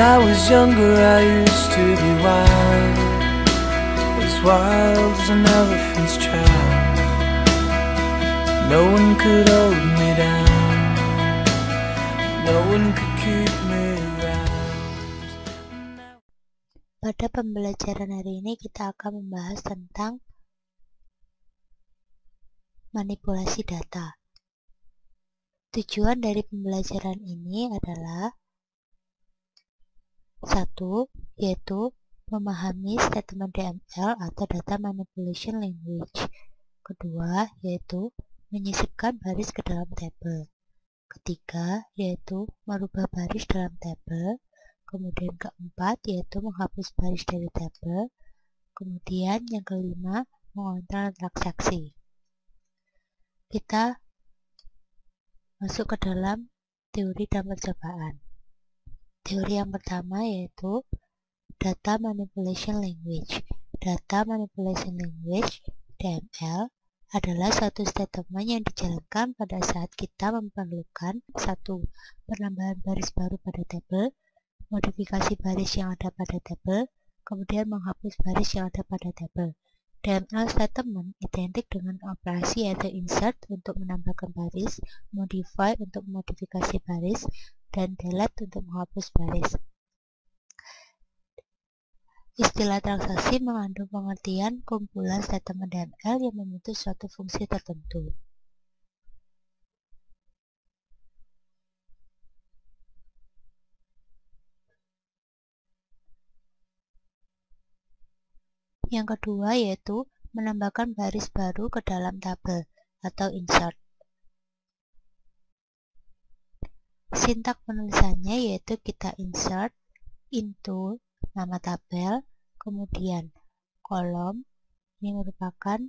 I was younger, I used to be wild as an elephant's child. No one could hold me down, no one could keep me around. Pada pembelajaran hari ini kita akan membahas tentang manipulasi data. Tujuan dari pembelajaran ini adalah satu, yaitu memahami statement DML atau Data Manipulation Language. Kedua, yaitu menyisipkan baris ke dalam tabel. Ketiga, yaitu merubah baris dalam tabel. Kemudian keempat, yaitu menghapus baris dari tabel. Kemudian yang kelima, mengontrol transaksi. Kita masuk ke dalam teori dan percobaan. Teori yang pertama yaitu Data Manipulation Language. Data Manipulation Language (DML) adalah suatu statement yang dijalankan pada saat kita memerlukan satu, penambahan baris baru pada tabel, modifikasi baris yang ada pada tabel, kemudian menghapus baris yang ada pada tabel. DML statement identik dengan operasi yaitu insert untuk menambahkan baris, modify untuk modifikasi baris, dan delete untuk menghapus baris. Istilah transaksi mengandung pengertian kumpulan statement DML yang membentuk suatu fungsi tertentu. Yang kedua yaitu menambahkan baris baru ke dalam tabel atau insert. Sintak penulisannya yaitu kita insert into nama tabel, kemudian kolom, ini merupakan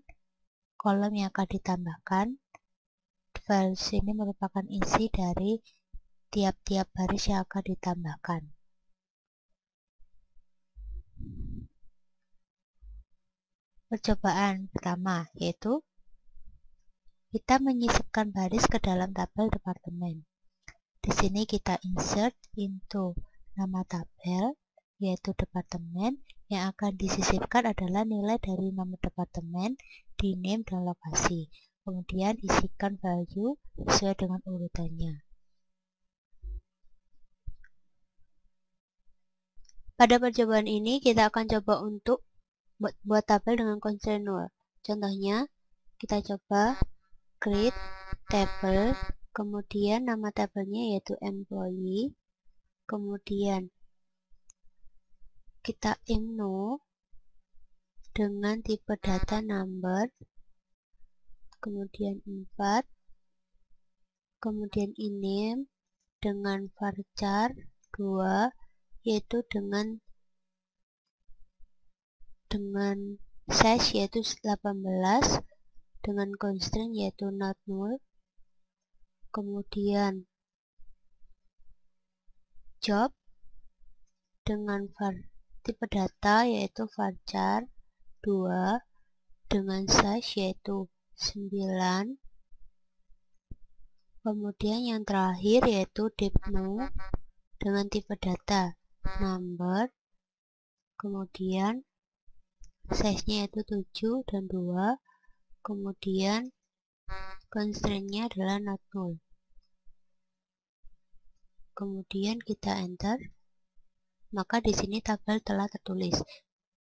kolom yang akan ditambahkan. Values ini merupakan isi dari tiap-tiap baris yang akan ditambahkan. Percobaan pertama yaitu kita menyisipkan baris ke dalam tabel departemen. Di sini kita insert into nama tabel yaitu departemen, yang akan disisipkan adalah nilai dari nama departemen di name dan lokasi. Kemudian isikan value sesuai dengan urutannya. Pada percobaan ini kita akan coba untuk buat tabel dengan constraint null. Contohnya kita coba create table, kemudian nama tabelnya yaitu employee, kemudian kita no dengan tipe data number, kemudian 4, kemudian name dengan varchar 2 yaitu dengan size yaitu 18, dengan constraint yaitu not null, kemudian job dengan tipe data yaitu varchar 2 dengan size yaitu 9, kemudian yang terakhir yaitu depno dengan tipe data number, kemudian size-nya yaitu 7 dan 2, kemudian constraint-nya adalah not null. Kemudian kita enter, maka di sini tabel telah tertulis.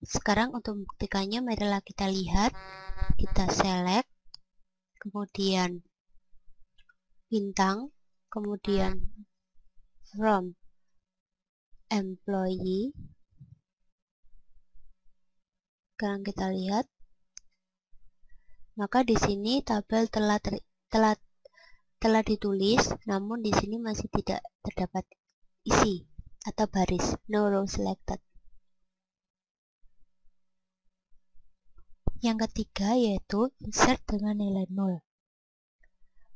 Sekarang untuk membuktikannya, marilah kita lihat. Kita select, kemudian bintang, kemudian from employee. Sekarang kita lihat, maka di sini tabel telah ditulis, namun di sini masih tidak terdapat isi atau baris, no row selected. Yang ketiga yaitu insert dengan nilai 0.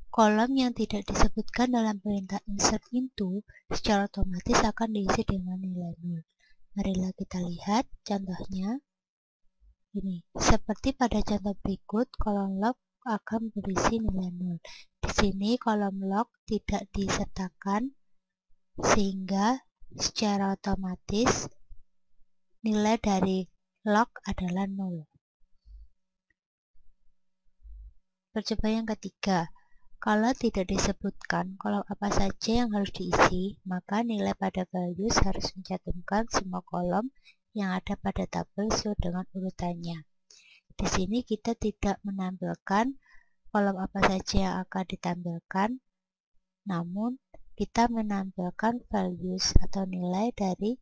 Kolom yang tidak disebutkan dalam perintah insert into secara otomatis akan diisi dengan nilai 0. Marilah kita lihat contohnya. Ini, seperti pada contoh berikut, kolom log akan berisi nilai 0. Di sini kolom log tidak disertakan sehingga secara otomatis nilai dari log adalah 0. Percobaan yang ketiga, kalau tidak disebutkan kolom apa saja yang harus diisi, maka nilai pada values harus mencantumkan semua kolom yang ada pada tabel sesuai dengan urutannya. Di sini kita tidak menampilkan kolom apa saja yang akan ditampilkan, namun kita menampilkan values atau nilai dari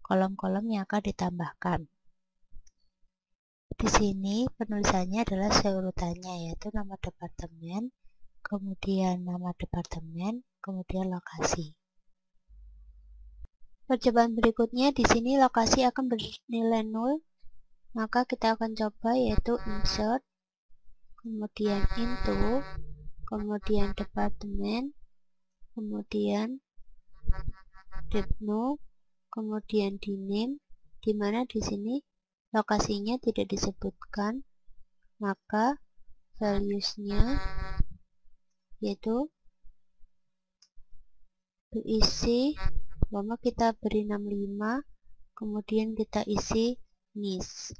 kolom-kolom yang akan ditambahkan. Di sini penulisannya adalah seurutannya, yaitu nama departemen, kemudian nama departemen, kemudian lokasi. Percobaan berikutnya, di sini lokasi akan bernilai 0, maka kita akan coba yaitu insert, kemudian into, kemudian departemen, kemudian depno, kemudian diname, di mana di sini lokasinya tidak disebutkan, maka values-nya yaitu berisi, kita beri 65, kemudian kita isi NIS.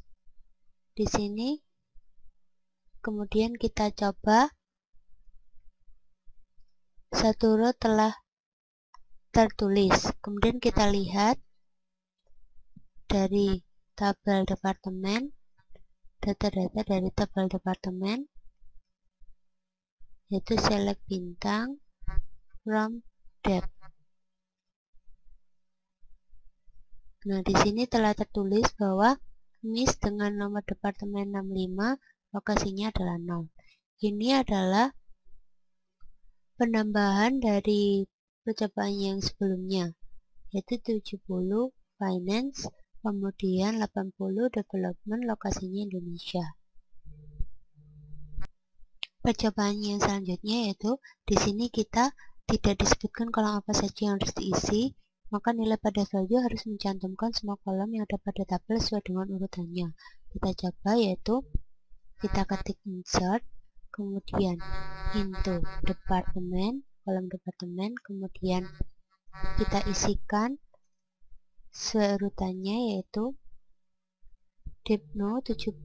Di sini kemudian kita coba satu row telah tertulis. Kemudian kita lihat dari tabel departemen, data-data dari tabel departemen, yaitu select bintang from dep. Nah, di sini telah tertulis bahwa NIS dengan nomor departemen 65, lokasinya adalah 0. Ini adalah penambahan dari percobaan yang sebelumnya, yaitu 70 finance, kemudian 80 development, lokasinya Indonesia. Percobaan yang selanjutnya yaitu di sini kita tidak disebutkan kolom apa saja yang harus diisi, maka nilai pada value harus mencantumkan semua kolom yang ada pada tabel sesuai dengan urutannya. Kita coba yaitu kita ketik insert, kemudian into departemen, kolom departemen, kemudian kita isikan seurutannya yaitu depno 70,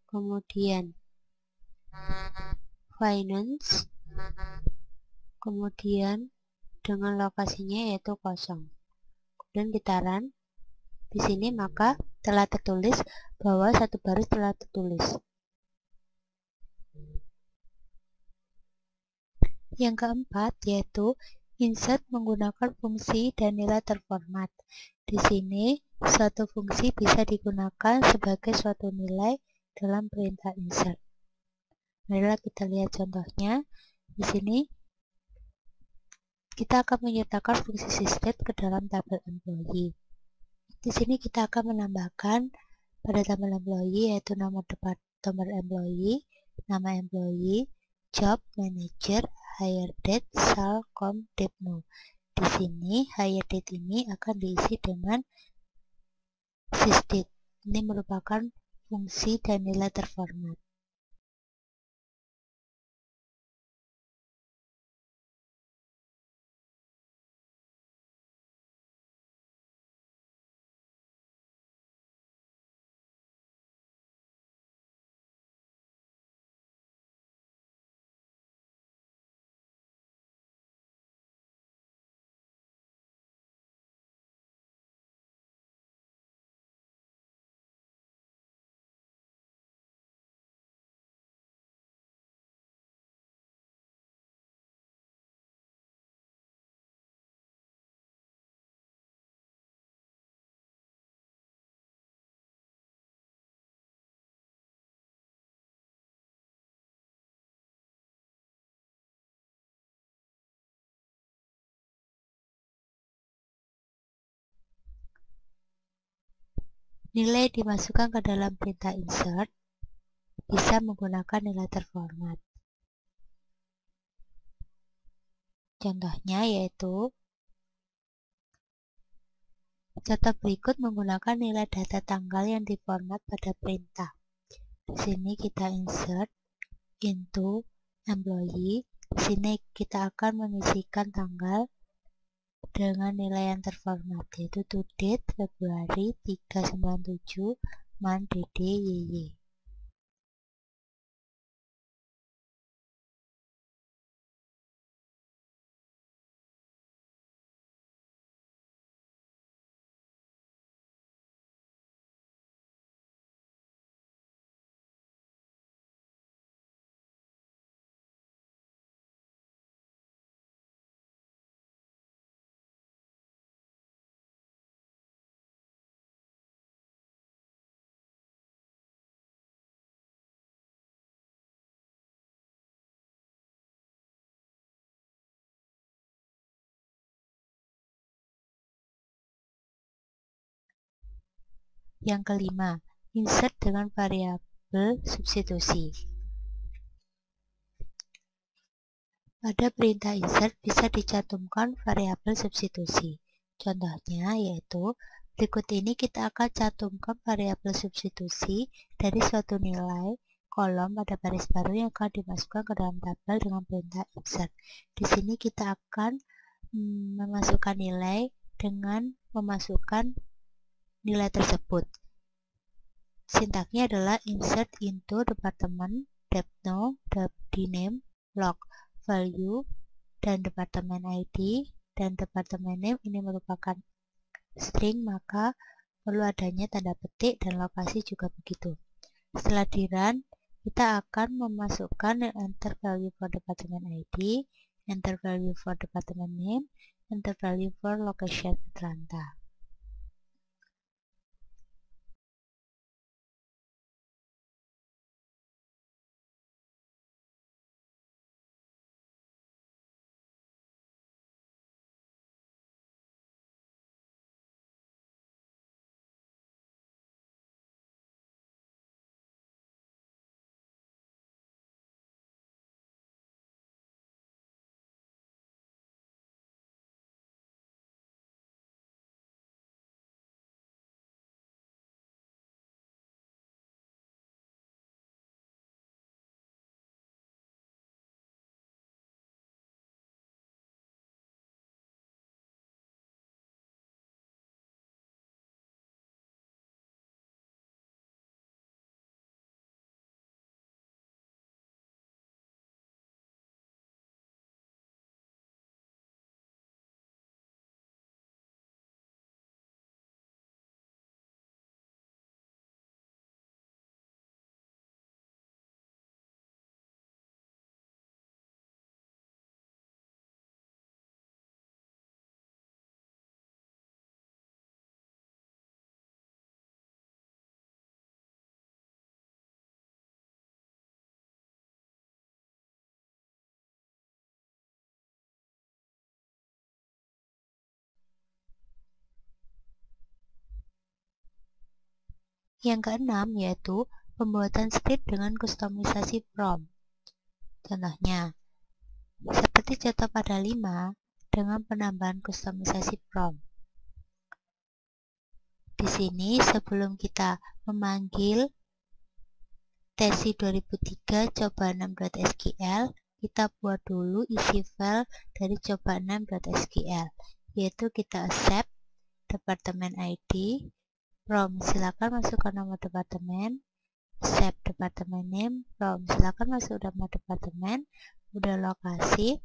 kemudian finance, kemudian dengan lokasinya yaitu 0. Kemudian kita run. Di sini maka telah tertulis bahwa satu baris telah tertulis. Yang keempat yaitu insert menggunakan fungsi dan nilai terformat. Di sini suatu fungsi bisa digunakan sebagai suatu nilai dalam perintah insert. Marilah kita lihat contohnya. Di sini kita akan menyertakan fungsi sysdate ke dalam tabel employee. Di sini kita akan menambahkan pada tabel employee yaitu nama departemen employee, nama employee, job, manager, hire date, sal, com, depno. Di sini hire date ini akan diisi dengan sysdate. Ini merupakan fungsi dan nilai terformat. Nilai dimasukkan ke dalam perintah insert bisa menggunakan nilai terformat. Contohnya yaitu contoh berikut menggunakan nilai data tanggal yang diformat pada perintah. Di sini kita insert into employee. Di sini kita akan mengisikan tanggal dengan nilai yang terformat, yaitu to-date Februari 397 month DDYY. Yang kelima, insert dengan variabel substitusi. Pada perintah insert bisa dicantumkan variabel substitusi. Contohnya yaitu, berikut ini kita akan cantumkan variabel substitusi dari suatu nilai kolom pada baris baru yang akan dimasukkan ke dalam tabel dengan perintah insert. Di sini kita akan memasukkan nilai dengan memasukkan nilai tersebut. Sintaknya adalah insert into department, depno, dname, log, value, dan departemen ID, dan departemen name ini merupakan string, maka perlu adanya tanda petik, dan lokasi juga begitu. Setelah di run, kita akan memasukkan enter value for department ID, enter value for department name, enter value for location Atlanta. Yang keenam yaitu pembuatan script dengan kustomisasi prompt. Contohnya, seperti contoh pada 5 dengan penambahan kustomisasi prompt. Di sini sebelum kita memanggil Tesi 2003 coba6.sql, kita buat dulu isi file dari coba6.sql, yaitu kita accept departemen ID, from silakan masukkan nama departemen, save departemen name, from silakan masuk nama departemen, udah lokasi,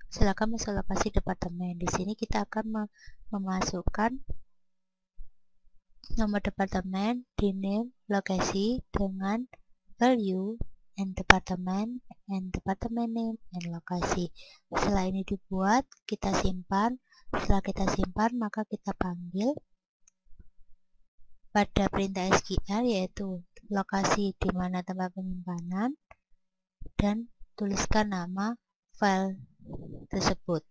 silakan masuk lokasi departemen. Di sini kita akan memasukkan nama departemen, di name, lokasi dengan value and departemen name and lokasi. Setelah ini dibuat, kita simpan. Setelah kita simpan, maka kita panggil pada perintah SQL, yaitu lokasi di mana tempat penyimpanan, dan tuliskan nama file tersebut.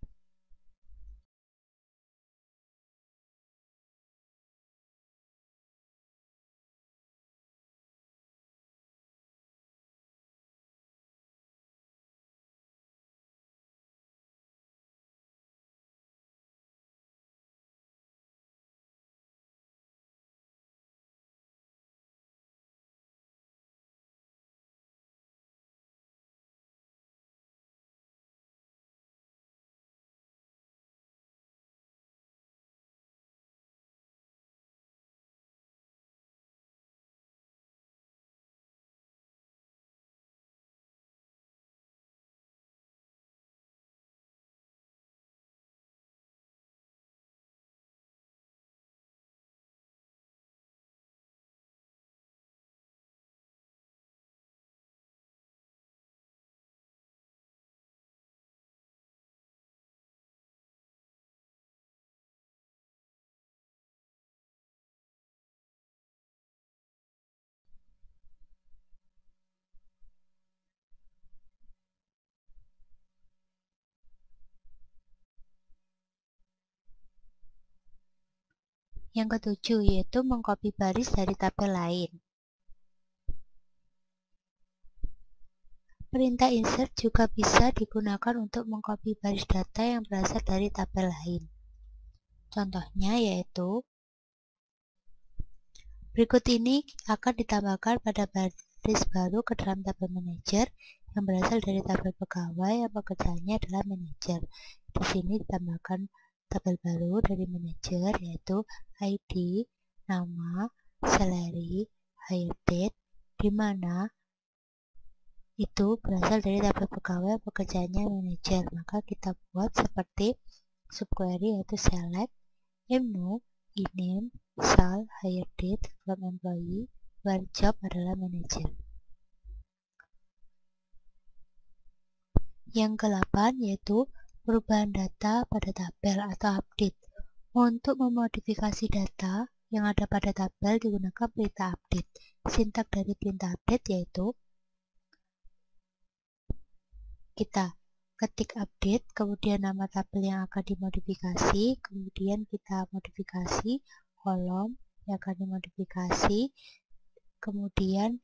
Yang ketujuh yaitu mengcopy baris dari tabel lain. Perintah insert juga bisa digunakan untuk mengcopy baris data yang berasal dari tabel lain. Contohnya yaitu berikut ini akan ditambahkan pada baris baru ke dalam tabel manajer yang berasal dari tabel pegawai yang pekerjaannya adalah manajer. Di sini ditambahkan tabel baru dari manajer yaitu ID, nama, salary, hire date, di mana itu berasal dari tabel pegawai yang pekerjaannya manajer. Maka kita buat seperti subquery yaitu select mno iname sal hire date from employee where job adalah manager. Yang ke-8 yaitu perubahan data pada tabel atau update. Untuk memodifikasi data yang ada pada tabel digunakan perintah update. Sintak dari perintah update yaitu kita ketik update, kemudian nama tabel yang akan dimodifikasi, kemudian kita modifikasi kolom yang akan dimodifikasi, kemudian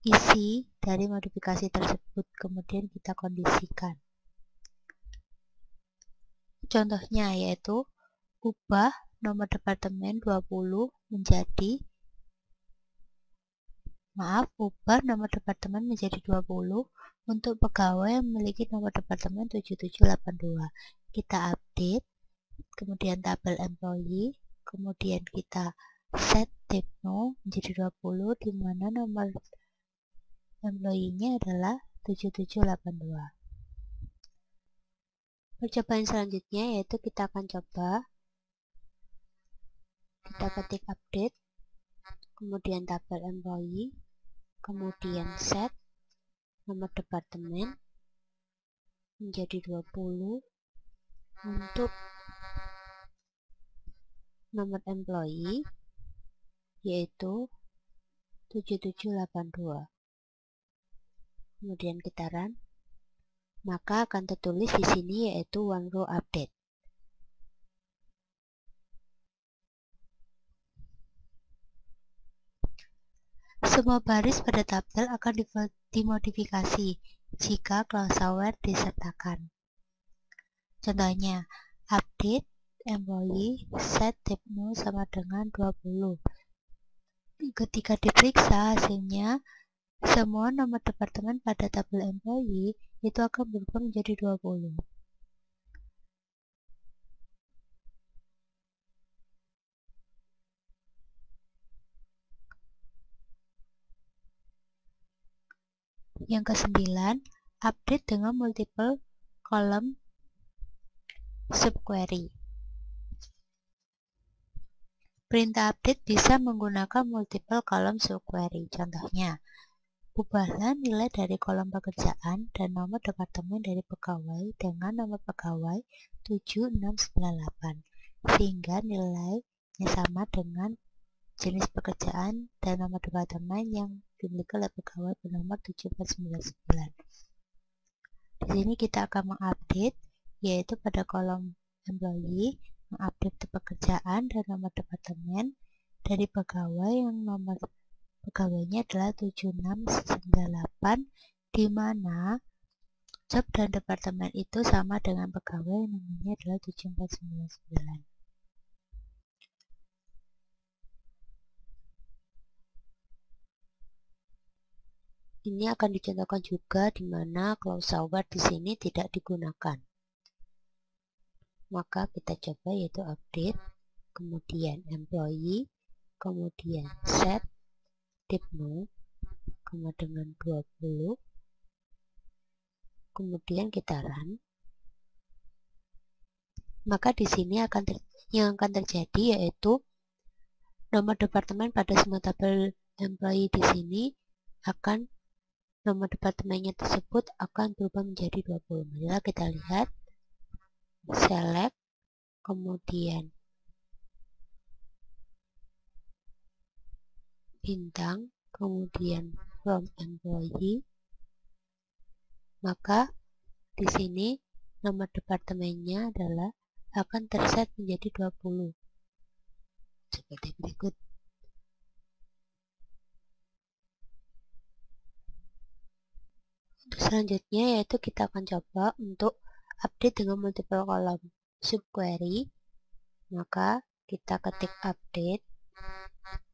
isi dari modifikasi tersebut, kemudian kita kondisikan. Contohnya yaitu ubah nomor departemen 20 menjadi ubah nomor departemen menjadi 20 untuk pegawai yang memiliki nomor departemen 7782. Kita update, kemudian tabel employee, kemudian kita set depno menjadi 20 di mana nomor employee-nya adalah 7782. Percobaan selanjutnya yaitu kita akan coba kita ketik update, kemudian tabel employee, kemudian set nomor departemen menjadi 20 untuk nomor employee yaitu 7782. Kemudian kita run, maka akan tertulis di sini yaitu one row update. Semua baris pada tabel akan dimodifikasi jika clause aware disertakan. Contohnya, update employee set depno sama dengan 20. Ketika diperiksa hasilnya, semua nomor departemen pada tabel employee itu akan berubah menjadi 20. Yang ke-9, update dengan multiple column subquery. Perintah update bisa menggunakan multiple column subquery. Contohnya, ubahlah nilai dari kolom pekerjaan dan nomor departemen dari pegawai dengan nomor pegawai 7698 sehingga nilainya sama dengan jenis pekerjaan dan nomor departemen yang dimiliki oleh pegawai bernomor 7499. Di sini kita akan mengupdate yaitu pada kolom employee, mengupdate pekerjaan dan nomor departemen dari pegawai yang nomor pegawainya adalah 7698 di mana job dan departemen itu sama dengan pegawai yang namanya adalah 7499. Ini akan dicontohkan juga di mana clause aware di sini tidak digunakan. Maka kita coba yaitu update, kemudian employee, kemudian set depno, kemudian dengan 20, kemudian kita run. Maka di sini yang akan terjadi yaitu nomor departemen pada semua tabel employee di sini akan nomor departemennya tersebut akan berubah menjadi 20. Marilah kita lihat, select, kemudian bintang, kemudian from employee, maka di sini nomor departemennya adalah akan terset menjadi 20. seperti berikut. Untuk selanjutnya yaitu kita akan coba untuk update dengan multiple column subquery. Maka kita ketik update,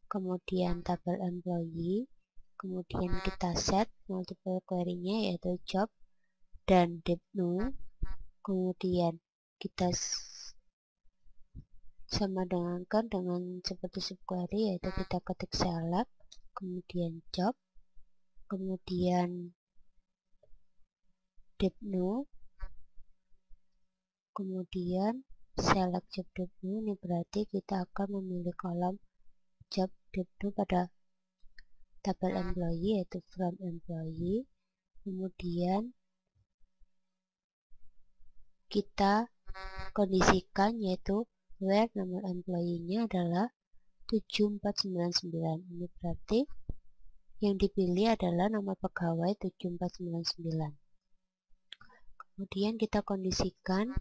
kemudian tabel employee, kemudian kita set multiple query-nya yaitu job dan depNew, kemudian kita sama dengan seperti subquery, yaitu kita ketik select, kemudian job, kemudian depNew, kemudian select job depNew. Ini berarti kita akan memilih kolom job depNew pada tabel employee yaitu from employee, kemudian kita kondisikan yaitu where nomor employee-nya adalah 7499. Ini berarti yang dipilih adalah nomor pegawai 7499. Kemudian kita kondisikan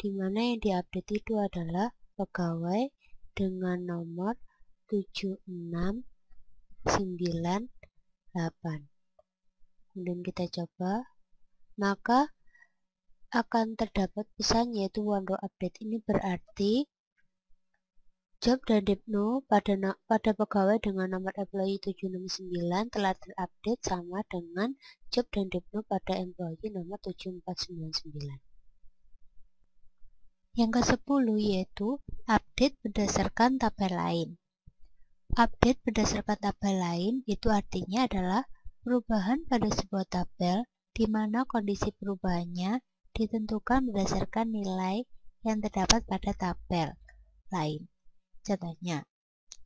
di mana yang diupdate itu adalah pegawai dengan nomor 7698. Kemudian kita coba, maka akan terdapat pesan yaitu one row update. Ini berarti job dan depNew pada pegawai dengan nomor employee 769 telah terupdate sama dengan job dan depNew pada employee nomor 7499. Yang ke-10 yaitu update berdasarkan tabel lain. Update berdasarkan tabel lain itu artinya adalah perubahan pada sebuah tabel di mana kondisi perubahannya ditentukan berdasarkan nilai yang terdapat pada tabel lain. Contohnya,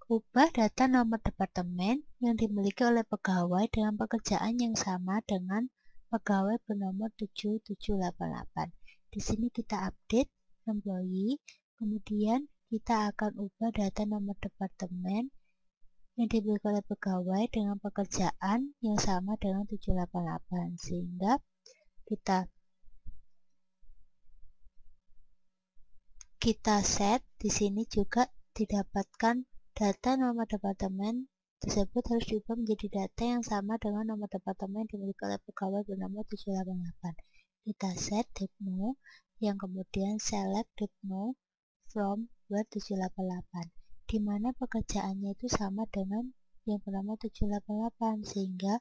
ubah data nomor departemen yang dimiliki oleh pegawai dengan pekerjaan yang sama dengan pegawai bernomor 7788. Di sini kita update employee, kemudian kita akan ubah data nomor departemen yang dimiliki oleh pegawai dengan pekerjaan yang sama dengan 788, sehingga kita set. Di sini juga didapatkan data nomor departemen tersebut harus diubah menjadi data yang sama dengan nomor departemen yang dimiliki oleh pegawai bernomor 788. Kita set depNew yang kemudian select depNew from where 788, di mana pekerjaannya itu sama dengan yang bernama 788, sehingga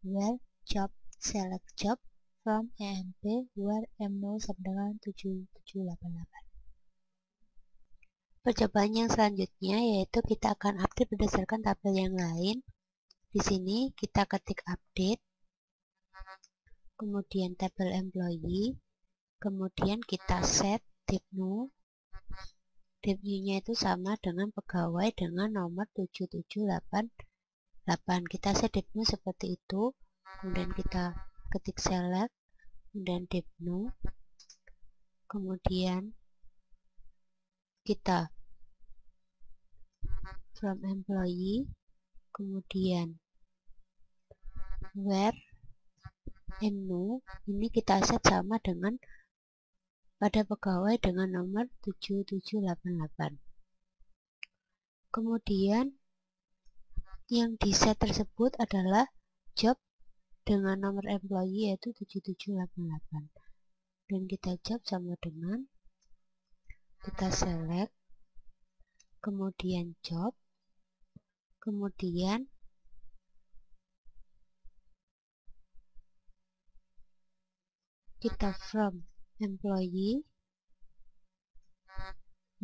where job select job from EMP where mNew sama dengan 7788. Percobaan yang selanjutnya yaitu kita akan update berdasarkan tabel yang lain. Di sini kita ketik update, kemudian tabel employee, kemudian kita set depNew. depNew-nya itu sama dengan pegawai dengan nomor 7788. Kita set depNew seperti itu, kemudian kita ketik select, kemudian depNew, kemudian kita from employee, kemudian where mNew, ini kita set sama dengan pada pegawai dengan nomor 7788. Kemudian yang di set tersebut adalah job dengan nomor employee yaitu 7788. Dan kita job sama dengan kita select, kemudian job, kemudian kita from employee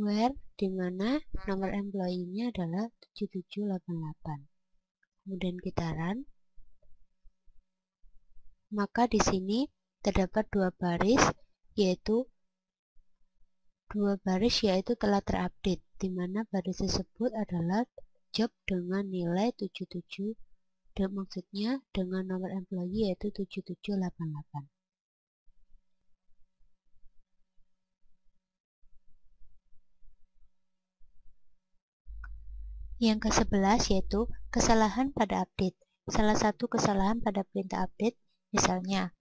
where, dimana nomor employee-nya adalah 7788. Kemudian kita run. Maka di sini terdapat dua baris yaitu telah terupdate, di mana baris tersebut adalah job dengan nilai 77, dan maksudnya dengan nomor employee yaitu 7788. Yang ke-11 yaitu kesalahan pada update. Salah satu kesalahan pada perintah update misalnya,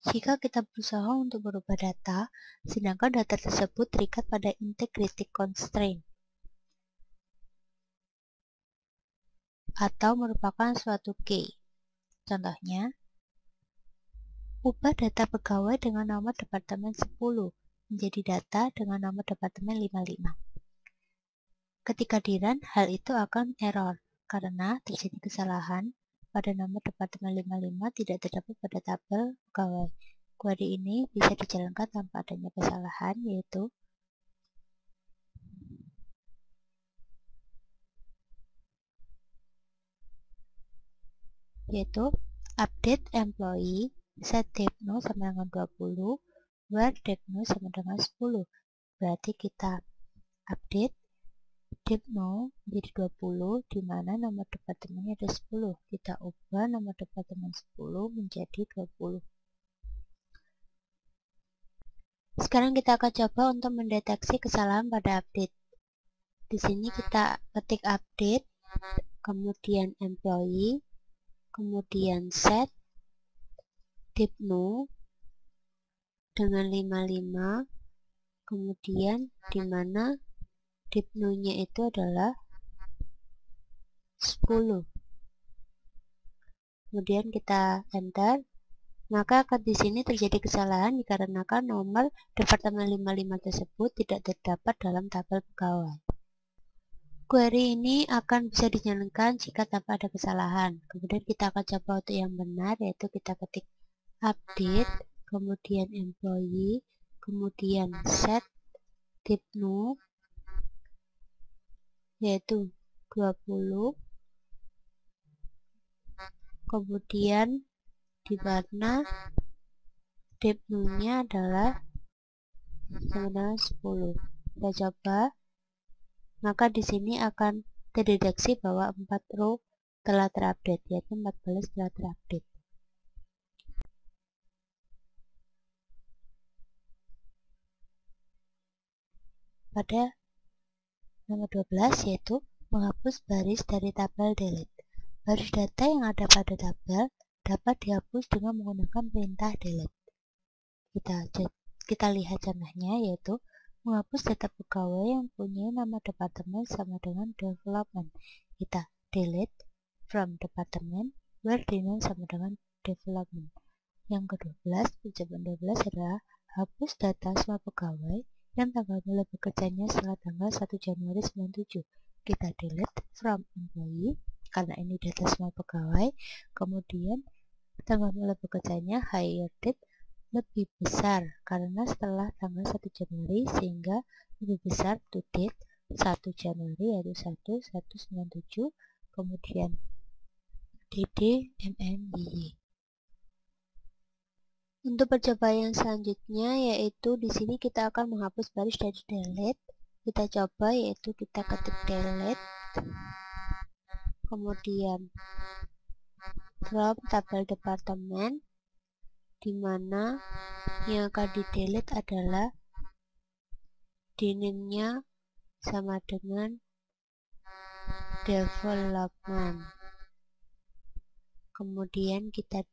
jika kita berusaha untuk merubah data, sedangkan data tersebut terikat pada integrity constraint. atau merupakan suatu key. Contohnya, ubah data pegawai dengan nomor departemen 10 menjadi data dengan nomor departemen 55. Ketika di-run, hal itu akan error karena terjadi kesalahan pada nomor departemen 55 tidak terdapat pada tabel pegawai. Query ini bisa dijalankan tanpa adanya kesalahan, yaitu update employee set depno sama dengan 20, where depno sama dengan 10. Berarti kita update depno menjadi 20 di mana nomor departemennya ada 10. Kita ubah nomor departemen 10 menjadi 20. Sekarang kita akan coba untuk mendeteksi kesalahan pada update. Di sini kita ketik update, kemudian employee, kemudian set depno dengan 55, kemudian di mana depno-nya itu adalah 10. Kemudian kita enter, maka di sini terjadi kesalahan dikarenakan nomor departemen 55 tersebut tidak terdapat dalam tabel pegawai. Query ini akan bisa dijalankan jika tanpa ada kesalahan. Kemudian kita akan coba untuk yang benar, yaitu kita ketik update, kemudian employee, kemudian set depno, yaitu 20, kemudian di mana depno-nya adalah sama 10. Kita coba, maka di sini akan terdeteksi bahwa 4 row telah terupdate, yaitu 14 telah terupdate. Pada nomor 12 yaitu menghapus baris dari tabel delete. Baris data yang ada pada tabel dapat dihapus dengan menggunakan perintah delete. Kita lihat contohnya, yaitu menghapus data pegawai yang punya nama departemen sama dengan development. Kita delete from department where diname sama dengan development. Yang ke-12, percobaan 12 adalah hapus data semua pegawai yang tanggal mulai bekerjanya setelah tanggal 1 Januari 97. Kita delete from employee karena ini data semua pegawai. Kemudian tanggal mulai bekerjanya hire date lebih besar karena setelah tanggal 1 Januari sehingga lebih besar to date 1 Januari yaitu 1197. Kemudian DDMNY. Untuk percobaan yang selanjutnya yaitu di sini kita akan menghapus baris dari delete. Kita coba, yaitu kita ketik delete, kemudian from tabel departemen, di mana yang akan di delete adalah diname-nya sama dengan development. Kemudian kita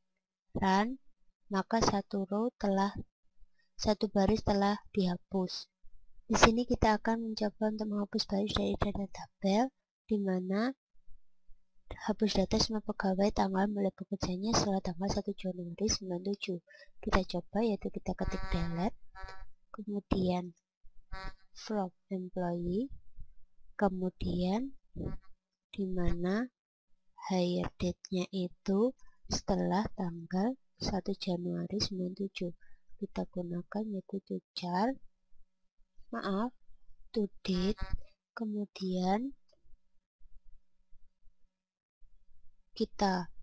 run, maka satu baris telah dihapus. Di sini kita akan mencoba untuk menghapus baris dari data tabel, di mana hapus data semua pegawai tanggal mulai bekerjanya setelah tanggal 1 Januari 97. Kita coba, yaitu kita ketik delete, kemudian from employee, kemudian di mana hire date-nya itu setelah tanggal 1 Januari 97. Kita gunakan yaitu to date, kemudian kita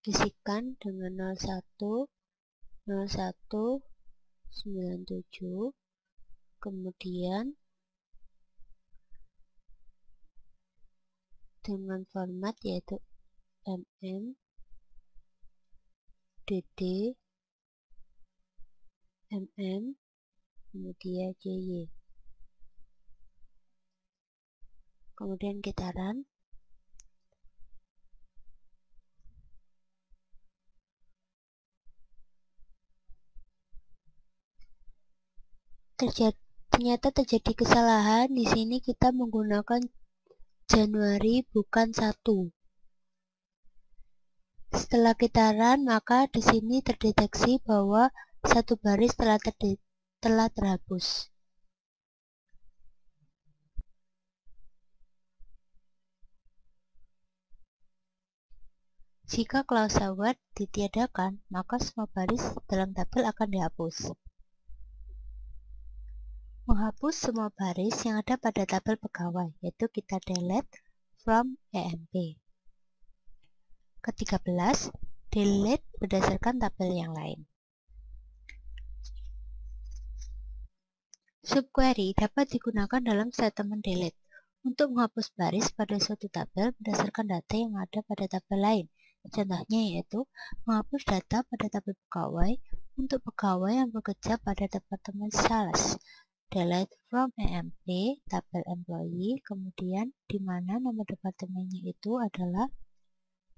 isikan dengan 01/01/97, kemudian dengan format yaitu DD kemudian JY. Kemudian kita run. Ternyata terjadi kesalahan. Di sini kita menggunakan Januari bukan 1. Setelah kita run, maka di sini terdeteksi bahwa satu baris telah terhapus. Jika klausa where ditiadakan, maka semua baris dalam tabel akan dihapus. Menghapus semua baris yang ada pada tabel pegawai, yaitu kita delete from EMP. Ke-13, delete berdasarkan tabel yang lain. Subquery dapat digunakan dalam statement delete untuk menghapus baris pada suatu tabel berdasarkan data yang ada pada tabel lain. Contohnya yaitu menghapus data pada tabel pegawai untuk pegawai yang bekerja pada departemen sales. Delete from EMP tabel employee, kemudian di mana nama departemennya itu adalah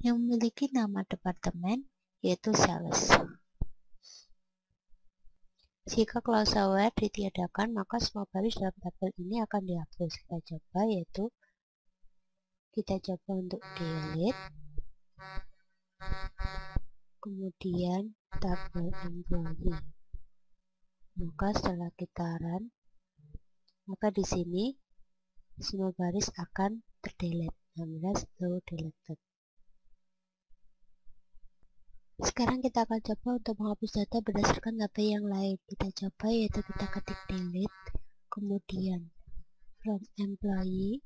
yang memiliki nama departemen yaitu sales. Jika klausa where ditiadakan, maka semua baris dalam tabel ini akan dihapus. Kita coba yaitu kita coba untuk delete, kemudian tabel employee. Maka setelah kita run, maka di sini semua baris akan terdelete. 16 deleted. Sekarang kita akan coba untuk menghapus data berdasarkan tabel yang lain. Kita coba yaitu kita ketik delete, kemudian from employee,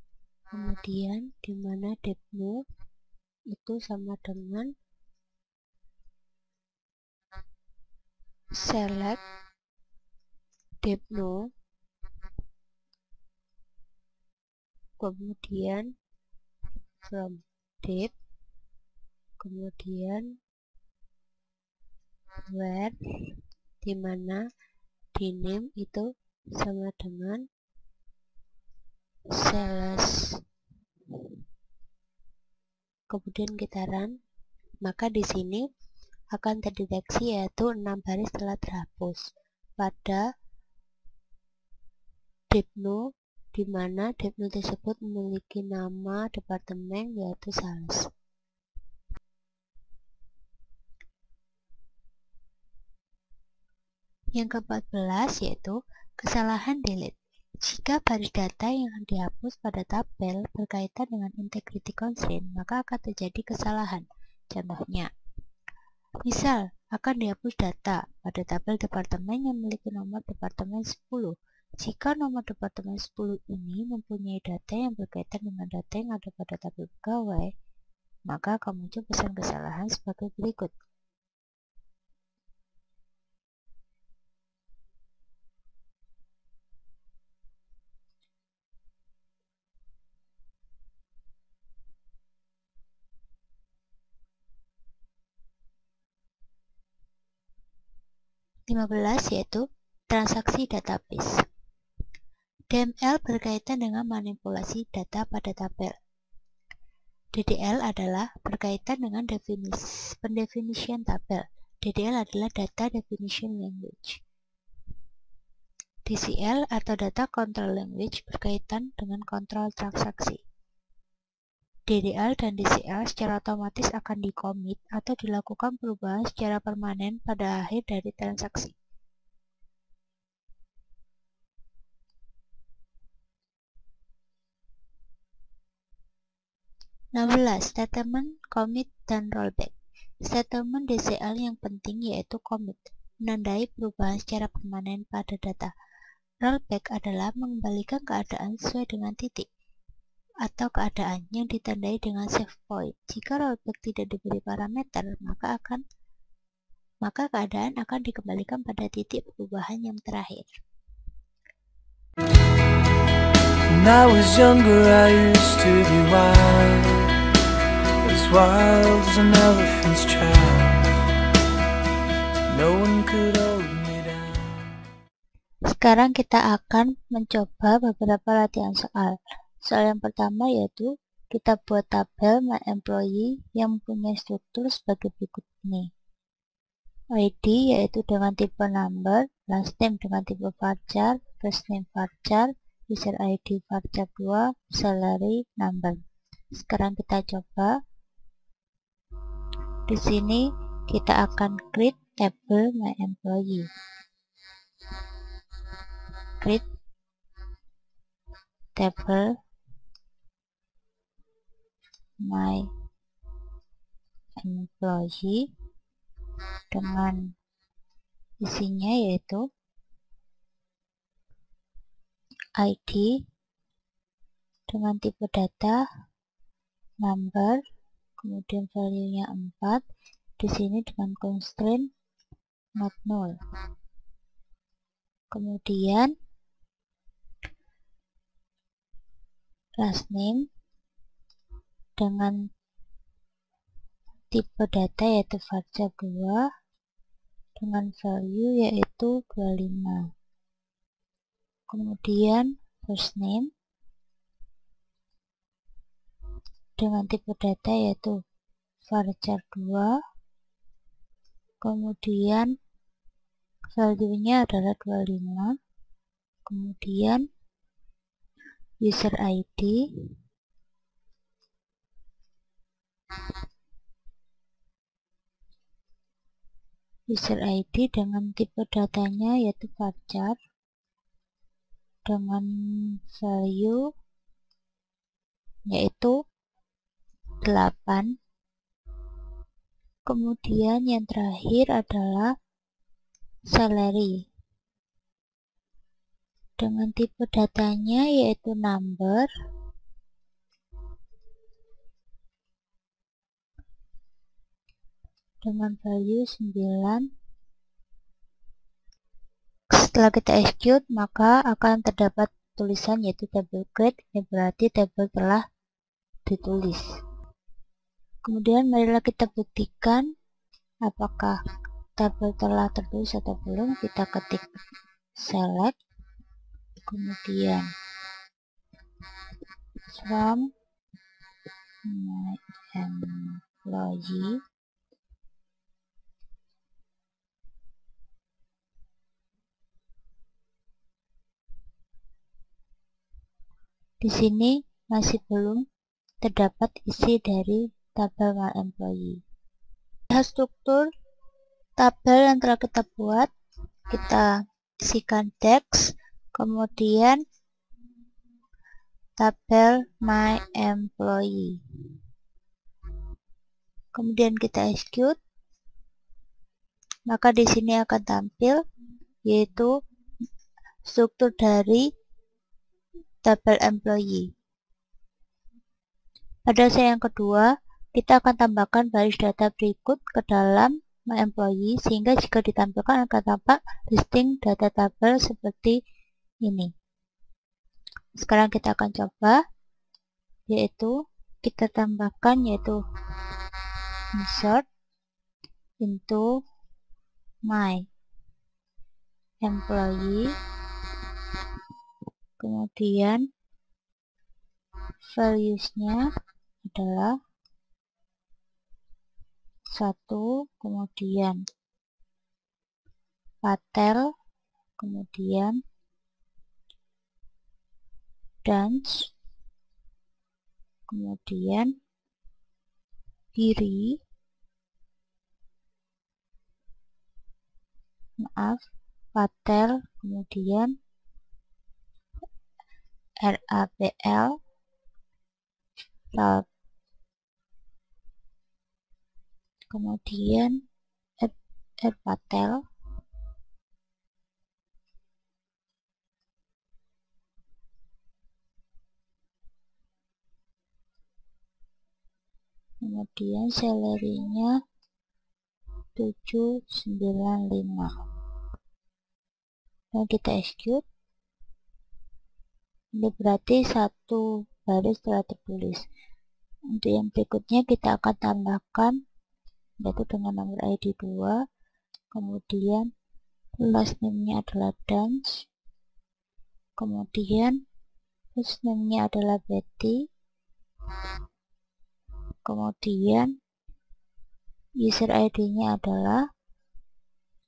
kemudian di mana depno itu sama dengan select depno, kemudian from dep, kemudian where, dimana di name itu sama dengan sales. Kemudian kita run, maka di sini akan terdeteksi yaitu 6 baris telah terhapus pada depno, di mana depno tersebut memiliki nama departemen yaitu sales. Yang ke-14 yaitu kesalahan delete. Jika baris data yang dihapus pada tabel berkaitan dengan integrity constraint, maka akan terjadi kesalahan. Contohnya, misal akan dihapus data pada tabel departemen yang memiliki nomor departemen 10. Jika nomor departemen 10 ini mempunyai data yang berkaitan dengan data yang ada pada tabel pegawai, maka akan muncul pesan kesalahan sebagai berikut. Yaitu transaksi database. DML berkaitan dengan manipulasi data pada tabel. DDL adalah berkaitan dengan pendefinisian tabel. DDL adalah Data Definition Language. DCL atau Data Control Language berkaitan dengan kontrol transaksi. DDL dan DCL secara otomatis akan di-commit atau dilakukan perubahan secara permanen pada akhir dari transaksi. Statement, commit, dan rollback. Statement DCL yang penting yaitu commit, menandai perubahan secara permanen pada data. Rollback adalah mengembalikan keadaan sesuai dengan titik atau keadaan yang ditandai dengan save point. Jika rollback tidak diberi parameter, maka keadaan akan dikembalikan pada titik perubahan yang terakhir. When I was younger, I used to be wild as an elephant's child. No one could hold me down. Sekarang kita akan mencoba beberapa latihan soal. Soal yang pertama yaitu kita buat tabel my employee yang mempunyai struktur sebagai berikut ini. ID yaitu dengan tipe number, last name dengan tipe varchar, first name varchar, user ID varchar 2, salary number. Sekarang kita coba Di sini kita akan create table my employee. Create table my employee dengan isinya yaitu ID dengan tipe data, number, kemudian value-nya 4, di sini dengan constraint not null. Kemudian last name dengan tipe data yaitu varchar 2 dengan value yaitu 25. Kemudian first name dengan tipe data yaitu varchar 2, kemudian value-nya adalah 25, kemudian user ID dengan tipe datanya yaitu varchar dengan value yaitu 8. Kemudian yang terakhir adalah salary dengan tipe datanya yaitu number dengan value 9. Setelah kita execute, maka akan terdapat tulisan yaitu table create, ini berarti table telah ditulis. Kemudian marilah kita buktikan apakah tabel telah tertulis atau belum. Kita ketik select, kemudian from my employee, di sini masih belum terdapat isi dari tabel my employee. Lihat struktur tabel yang telah kita buat, kita isikan teks, kemudian tabel my employee. Kemudian kita execute, maka di sini akan tampil yaitu struktur dari tabel employee. Pada step yang kedua, kita akan tambahkan baris data berikut ke dalam my employee sehingga jika ditampilkan akan tampak listing data tabel seperti ini. Sekarang kita akan coba, yaitu kita tambahkan yaitu insert into my employee, kemudian values-nya adalah 1, kemudian patel, kemudian dance, kemudian kiri, patel, kemudian RAPL, kemudian patel, kemudian salary-nya 795, dan kita execute. Ini berarti satu baris telah tertulis. Untuk yang berikutnya kita akan tambahkan yaitu dengan nomor ID 2, kemudian last name-nya adalah dance, kemudian first name-nya adalah Betty, kemudian user ID-nya adalah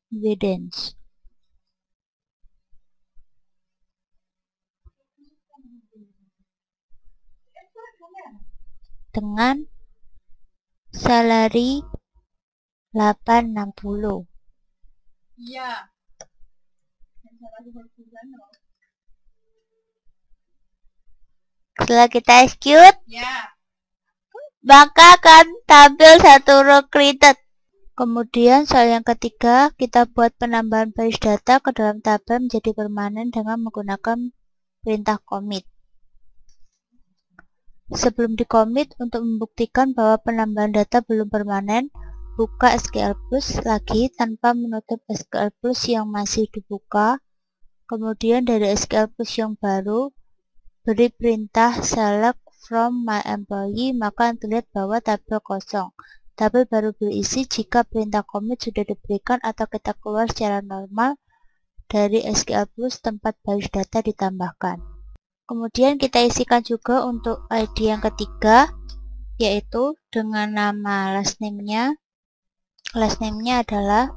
Bdance. Dengan salary 860. Iya. Setelah kita execute, Ya. maka akan tampil satu row created. Kemudian soal yang ketiga, kita buat penambahan baris data ke dalam tabel menjadi permanen dengan menggunakan perintah commit. Sebelum di-commit, untuk membuktikan bahwa penambahan data belum permanen, buka SQL Plus lagi tanpa menutup SQL Plus yang masih dibuka. Kemudian dari SQL Plus yang baru, beri perintah select from my employee, maka terlihat bahwa tabel kosong. Tabel baru berisi jika perintah commit sudah diberikan atau kita keluar secara normal dari SQL Plus tempat baris data ditambahkan. Kemudian kita isikan juga untuk ID yang ketiga, yaitu dengan nama last name-nya. Last name-nya adalah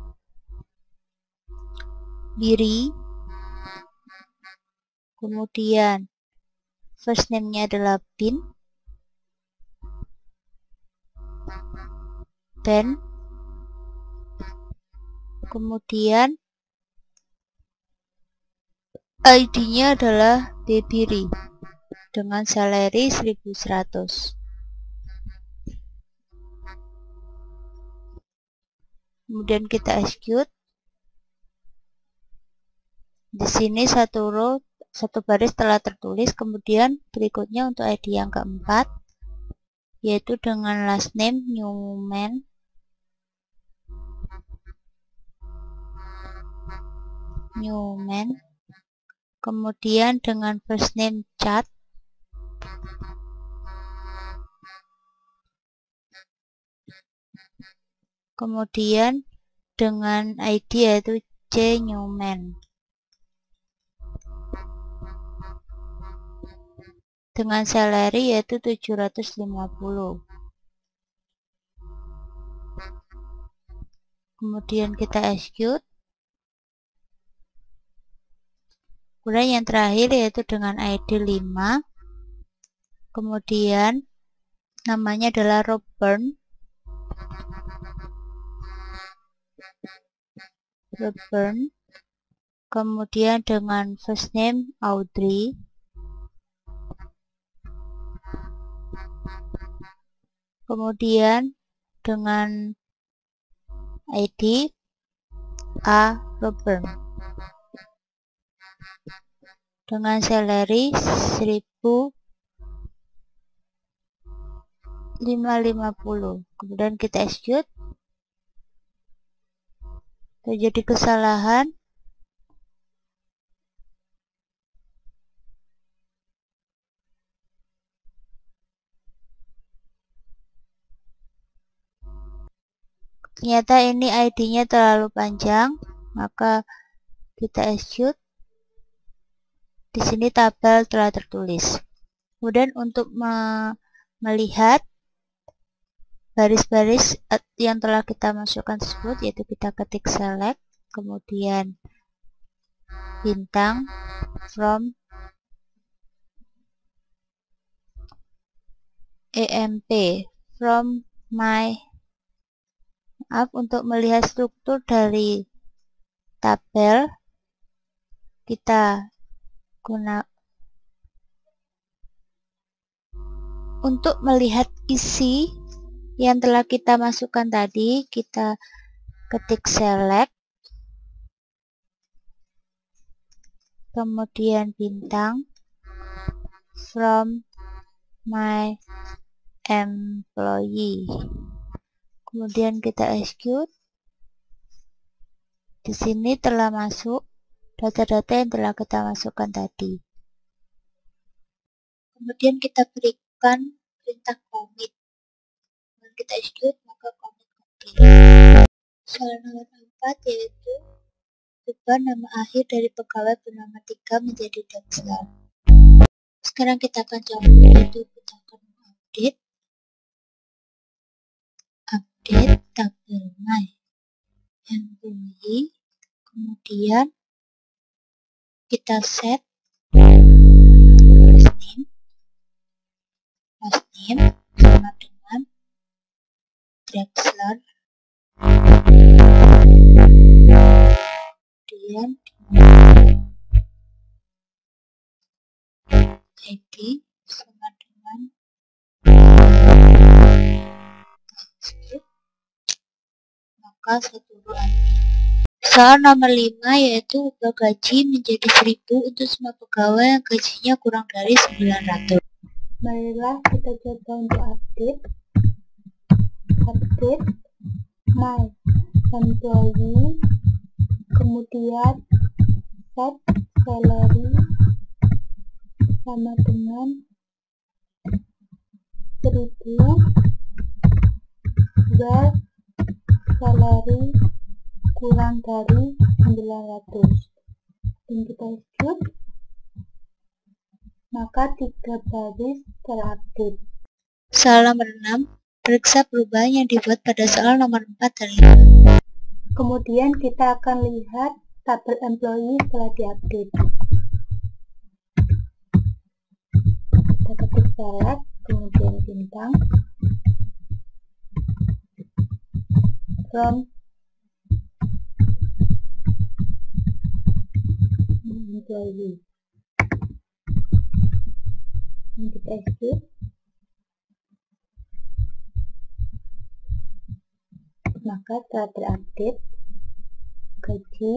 Biri. Kemudian first name-nya adalah Ben. Kemudian ID-nya adalah Bebiri dengan salary 1100. Kemudian kita execute. Di sini satu row, satu baris telah tertulis. Kemudian berikutnya untuk ID yang keempat, yaitu dengan last name Newman. Kemudian dengan first name Chad. Kemudian dengan ID yaitu C Newman. Dengan salary yaitu 750. Kemudian kita execute. Kemudian yang terakhir yaitu dengan ID 5. Kemudian namanya adalah Robert. Kemudian dengan first name Audrey. Kemudian dengan ID A Robert. Dengan salary 1550. Kemudian kita execute. Terjadi kesalahan. Ternyata ini ID-nya terlalu panjang, maka kita execute. Di sini tabel telah tertulis. Kemudian untuk melihat baris-baris yang telah kita masukkan tersebut, yaitu kita ketik select, kemudian bintang from EMP from my. Untuk melihat struktur dari tabel, kita untuk melihat isi yang telah kita masukkan tadi, kita ketik select, kemudian bintang from my employee. Kemudian kita execute. Di sini telah masuk data-data yang telah kita masukkan tadi. Kemudian kita berikan perintah commit. Dan kita execute, maka commit complete. Soal nomor 4 yaitu ubah nama akhir dari pegawai bernama 3 menjadi Dexter. Sekarang kita akan coba, yaitu kita akan update tabel my employee. Kemudian kita set last name sama dengan Drexler. Jadi sama dengan maka satu bulan. Soal nomor 5 yaitu ubah gaji menjadi 1000 untuk semua pegawai yang gajinya kurang dari 900. Marilah kita coba untuk update my employee, kemudian set salary sama dengan 1000 where salary kurang dari 900 dan kita execute, maka 3 baris terupdate. Soal nomor 6, periksa perubahan yang dibuat pada soal nomor 4 dan 5. Kemudian kita akan lihat tabel employee setelah diupdate. Kita ketik select, kemudian bintang, from employee. Ini kita execute, maka setelah terupdate gaji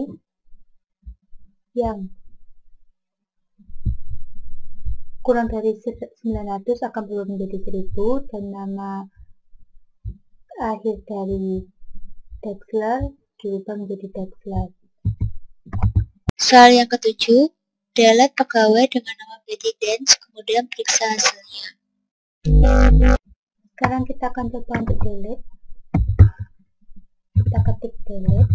yang kurang dari 900 akan berubah menjadi 1000 dan nama akhir dari Dexler diubah menjadi Dexler. Soal yang ketujuh, delete pegawai dengan nama Betty Dance, kemudian periksa hasilnya. Sekarang kita akan coba untuk delete. Kita ketik delete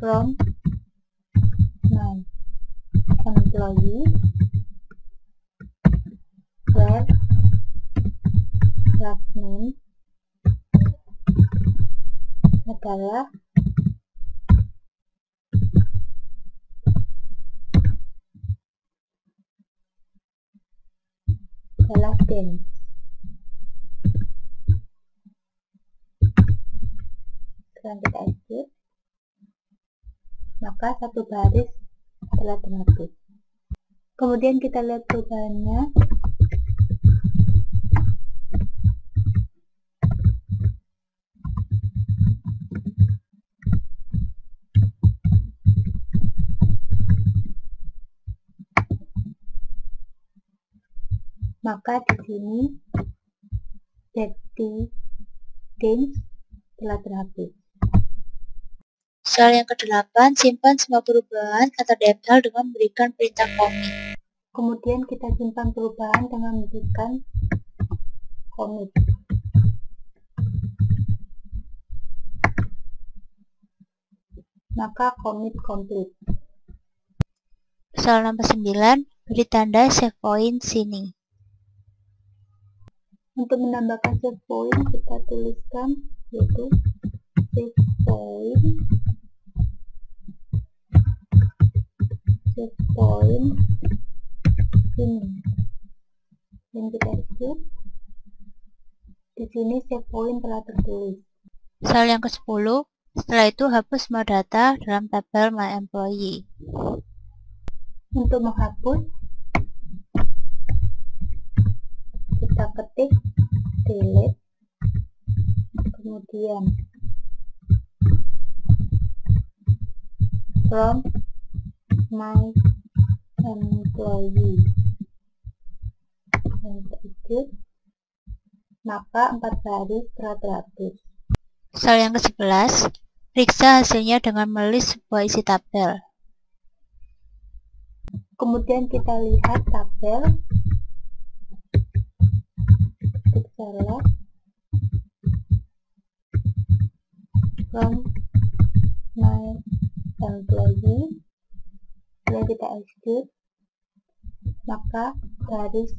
from my employee where last name adalah Dance. Sekarang kita execute, maka satu baris telah terhapus. Kemudian kita lihat perubahannya. Maka di sini Betty Dance telah terhapus. Soal yang ke-8, simpan semua perubahan kata DML dengan memberikan perintah commit. Kemudian kita simpan perubahan dengan memberikan commit. Maka commit complete. Soal nomor 9, beri tanda save point sini. Untuk menambahkan save point kita tuliskan yaitu save point ini, dan kita execute. Di sini save point telah tertulis. Soal yang ke-10, setelah itu hapus semua data dalam tabel my employee. Untuk menghapus, kita ketik delete, kemudian from my employee, dan execute, maka 4 baris telah terhapus. Soal yang ke-11, periksa hasilnya dengan menulis sebuah isi tabel. Kemudian kita lihat tabel, ketik select, from my employee, kemudian kita execute, maka garis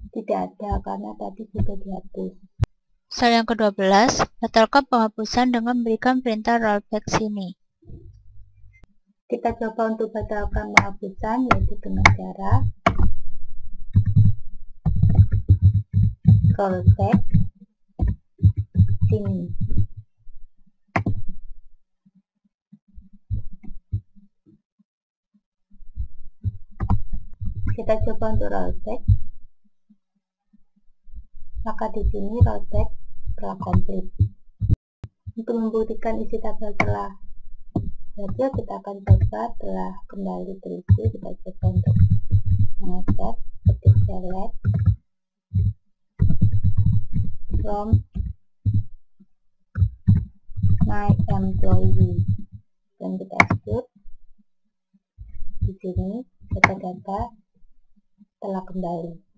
tidak ada karena tadi sudah dihapus. Soal yang ke-12, batalkan penghapusan dengan memberikan perintah rollback sini. Kita coba untuk batalkan penghapusan yaitu dengan cara rollback sini. kita coba untuk rollback, maka di sini rollback telah komplit. Untuk membuktikan isi tabel telah berhasil, kita akan coba telah kembali terisi. Kita coba untuk mengecek, ketik select from my employee dan kita execute. Di sini data-data telah kembali.